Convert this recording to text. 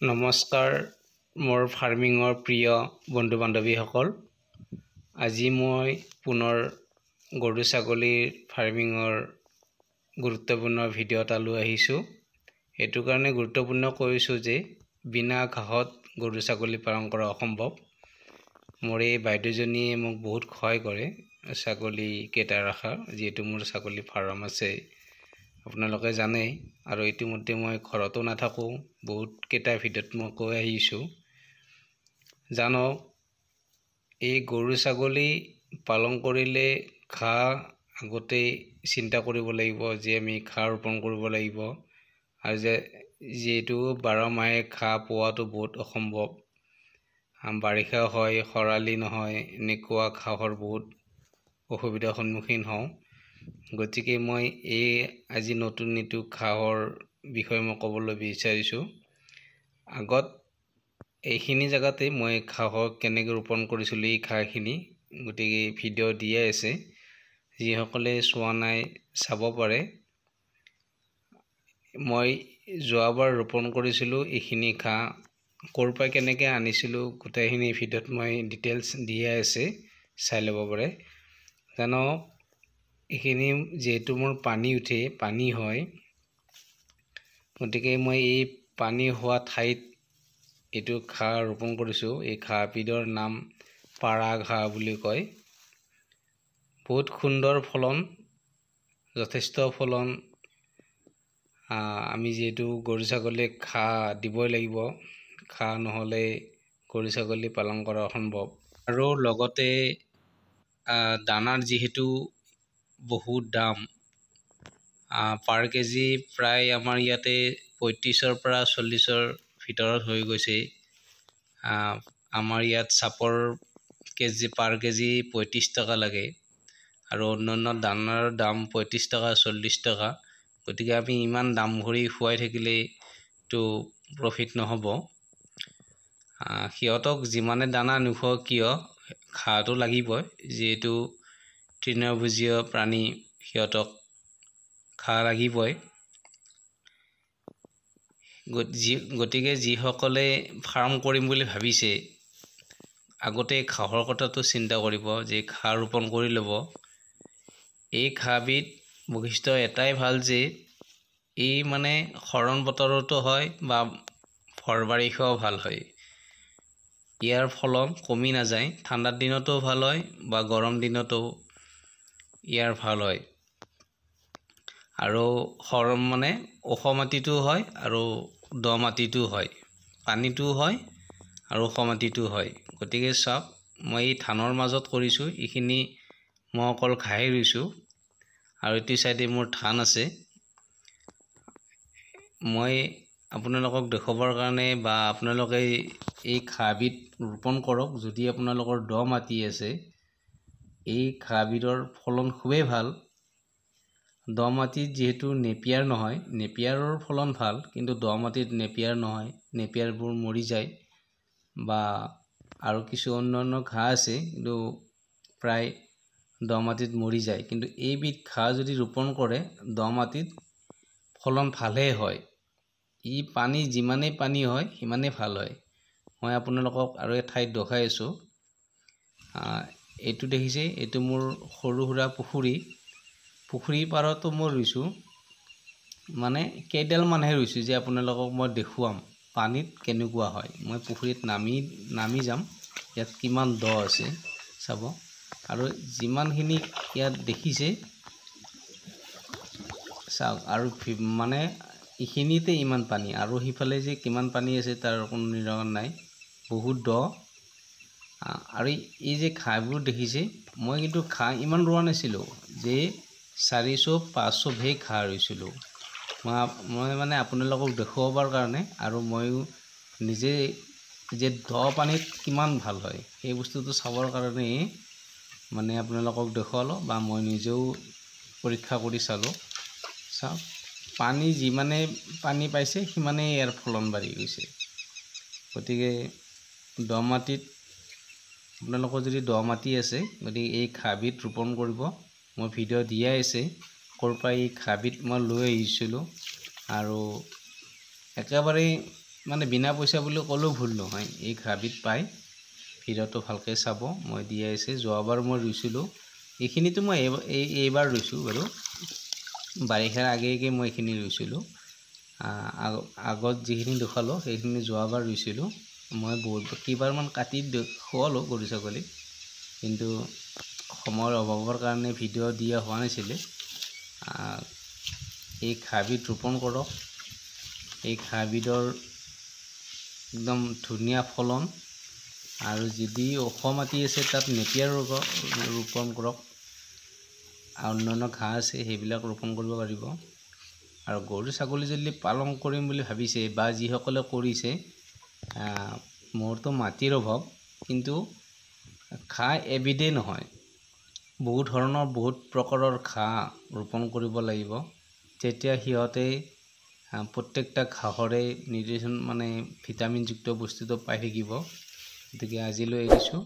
নমস্কাৰ মোৰ ফাৰ্মিঙৰ প্ৰিয় বন্ধু বান্ধৱীসকল। আজি মই পুনৰ গৰু ছাগলীৰ ফাৰ্মিঙৰ গুৰুত্বপূৰ্ণ ভিডিঅ' এটা লৈ আহিছোঁ। এইটো কাৰণে গুৰুত্বপূৰ্ণ কৈছোঁ যে বিনা ঘাঁহত গৰু ছাগলী পালন কৰা অসম্ভৱ। মোৰ এই বাইদেউজনীয়ে মোক বহুত সহায় কৰে ছাগলী কেইটা ৰখা, যিহেতু মোৰ ছাগলী ফাৰ্ম আছে আপোনালোকে জানে। আৰু ইতিমধ্যে মই ঘৰতো নাথাকোঁ, বহুত কেইটা ভিডিঅ'ত মই কৈ আহিছোঁ। জানক, এই গৰু ছাগলী পালন কৰিলে ঘাঁহ আগতেই চিন্তা কৰিব লাগিব যে আমি ঘাঁহ ৰোপণ কৰিব লাগিব, আৰু যিহেতু 12 মাহে ঘাঁহ পোৱাটো বহুত অসম্ভৱ। বাৰিষা হয়, খৰালি নহয়, এনেকুৱা ঘাঁহৰ বহুত অসুবিধাৰ সন্মুখীন হওঁ। গতিকে মই আজি নতুন এইটো ঘাঁহৰ বিষয়ে মই ক'বলৈ বিচাৰিছোঁ। আগত এইখিনি জেগাতে মই ঘাঁহৰ কেনেকৈ ৰোপণ কৰিছিলোঁ এই ঘাঁহখিনি, গতিকে ভিডিঅ' দিয়ে আছে, যিসকলে চোৱা নাই চাব পাৰে। মই যোৱাবাৰ ৰোপণ কৰিছিলোঁ এইখিনি ঘাঁহ, ক'ৰ পৰা কেনেকৈ আনিছিলোঁ গোটেইখিনি ভিডিঅ'ত মই ডিটেইলছ দিয়ে আছে, চাই ল'ব পাৰে। জানক, এইখিনি যিহেতু মোৰ পানী উঠে, পানী হয়, গতিকে মই এই পানী হোৱা ঠাইত এইটো ঘাঁহ ৰোপণ কৰিছোঁ। এই ঘাঁহবিধৰ নাম পাৰা ঘাঁহ বুলি কয়। বহুত সুন্দৰ ফলন, যথেষ্ট ফলন। আমি যিহেতু গৰু ছাগলীক ঘাঁহ দিবই লাগিব, ঘাঁহ নহ'লে গৰু ছাগলী পালন কৰা অসম্ভৱ। আৰু লগতে দানাৰ যিহেতু বহুত দাম, পাৰ কেজি প্ৰায় আমাৰ ইয়াতে 35-ৰ পৰা 40-ৰ ভিতৰত হৈ গৈছে। আমাৰ ইয়াত চাপৰ পাৰ কেজি 35 টকা লাগে, আৰু অন্যান্য দানাৰ দাম 35 টকা 40 টকা। গতিকে আমি ইমান দাম ভৰি খুৱাই থাকিলেতো প্ৰফিট নহ'ব। সিহঁতক যিমানে দানা নোখোৱাওক কিয়, ঘাঁহটো লাগিবই, যিহেতু তৃণভোজীয় প্ৰাণী, সিহঁতক ঘাঁহ লাগিবই। গতিকে যিসকলে ফাৰ্ম কৰিম বুলি ভাবিছে, আগতে ঘাঁহৰ কথাটো চিন্তা কৰিব যে ঘাঁহ ৰোপণ কৰি ল'ব। এই ঘাঁহবিধ বৈশিষ্ট্য এটাই ভাল যে এই শৰণ বতৰতো হয় বা ভৰ বাৰিষাও ভাল হয়। ইয়াৰ ফলন কমি নাযায়, ঠাণ্ডাৰ দিনতো ভাল হয় বা গৰম দিনতো ইয়াৰ ভাল হয়। আৰু ওখ মাটিটো হয় আৰু দ মাটিটো হয়, পানীটোও হয় আৰু ওখ মাটিটো হয়। গতিকে চাওক, মই এই ধানৰ মাজত কৰিছোঁ, এইখিনি মই অকল ঘাঁহেই ৰুইছোঁ, আৰু এইটো চাইডে মোৰ ধান আছে। মই আপোনালোকক দেখুৱাবৰ কাৰণে, বা আপোনালোকে এই ঘাঁহবিধ ৰোপণ কৰক যদি আপোনালোকৰ দ মাটি আছে। এই ঘাঁহবিধৰ ফলন খুবেই ভাল। দ মাটিত যিহেতু নেপিয়াৰ নহয়, নেপিয়াৰৰ ফলন ভাল, কিন্তু দ মাটিত নেপিয়াৰ নহয়, নেপিয়াৰবোৰ মৰি যায়, বা আৰু কিছু অন্যান্য ঘাঁহ আছে কিন্তু প্ৰায় দ মাটিত মৰি যায়। কিন্তু এইবিধ ঘাঁহ যদি ৰোপণ কৰে দ মাটিত, ফলন ভালেই হয়। পানী যিমানেই পানী হয় সিমানেই ভাল হয়। মই আপোনালোকক আৰু ঠাইত দেখাই আছোঁ। এইটো দেখিছে, এইটো মোৰ সৰু সুৰা পুখুৰী পাৰতো মই ৰুইছোঁ, কেইডালমানহে ৰুইছোঁ যে আপোনালোকক মই দেখুৱাম পানীত কেনেকুৱা হয়। মই পুখুৰীত নামি যাম, ইয়াত কিমান দ আছে চাব। আৰু যিমানখিনি ইয়াত দেখিছে চাওক, আৰু এইখিনিতে ইমান পানী, আৰু সিফালে যে কিমান পানী আছে তাৰ কোনো নিৰ্ণয় নাই, বহুত দ। আৰু এই যে ঘাঁহবোৰ দেখিছে, মই কিন্তু ঘাঁহ ইমান ৰোৱা নাছিলোঁ, যে 400-500 ঘাঁহ ৰুইছিলোঁ। মই আপোনালোকক দেখুৱাবৰ কাৰণে, আৰু ময়ো নিজে যে দ পানীত কিমান ভাল হয় সেই বস্তুটো চাবৰ কাৰণেই আপোনালোকক দেখুৱালোঁ, বা মই নিজেও পৰীক্ষা কৰি চালোঁ। চাওক, পানী যিমানে পানী পাইছে সিমানেই ইয়াৰ ফলন বাঢ়ি গৈছে। গতিকে দ মাটিত আপোনালোকৰ যদি দ মাটি আছে, গতিকে এই ঘাঁহবিধ ৰোপণ কৰিব। মই ভিডিঅ' দিয়াই আছে ক'ৰ পৰা এই ঘাঁহবিধ মই লৈ আহিছিলোঁ, আৰু একেবাৰে মানে বিনা পইচা বুলি ক'লেও ভুল নহয়, এই ঘাঁহবিধ পায়। ভিডিঅ'টো ভালকৈ চাব, মই দি আছে। যোৱাবাৰ মই ৰুইছিলোঁ, এইখিনিতো মই এইবাৰ ৰুইছোঁ বাৰু। বাৰিষাৰ আগে মই এইখিনি ৰুইছিলোঁ। আগত যিখিনি দেখুৱালোঁ সেইখিনি যোৱাবাৰ ৰুইছিলোঁ। মই কেইবাৰমান কাটি খুৱালোঁ গৰু ছাগলী, কিন্তু সময়ৰ অভাৱৰ কাৰণে ভিডিঅ' দিয়া হোৱা নাছিলে। এই ঘাঁহবিধ ৰোপণ কৰক। এই ঘাঁহবিধৰ একদম ধুনীয়া ফলন, আৰু যদি ওখ মাটি আছে তাত নেপিয়াৰ ৰোপণ কৰক। অন্যান্য ঘাঁহ আছে সেইবিলাক ৰোপণ কৰিব পাৰিব। আৰু গৰু ছাগলী যদি পালন কৰিম বুলি ভাবিছে বা যিসকলে কৰিছে, মোৰতো মাটিৰ অভাৱ, কিন্তু ঘাঁহ এবিধেই নহয়, বহুত ধৰণৰ বহুত প্ৰকাৰৰ ঘাঁহ ৰোপণ কৰিব লাগিব। তেতিয়া সিহঁতে প্ৰত্যেকটা ঘাঁহৰে নিউট্ৰিশ্যন মানে ভিটামিনযুক্ত বস্তুটো পাই থাকিব। গতিকে আজিলৈ এৰিছোঁ।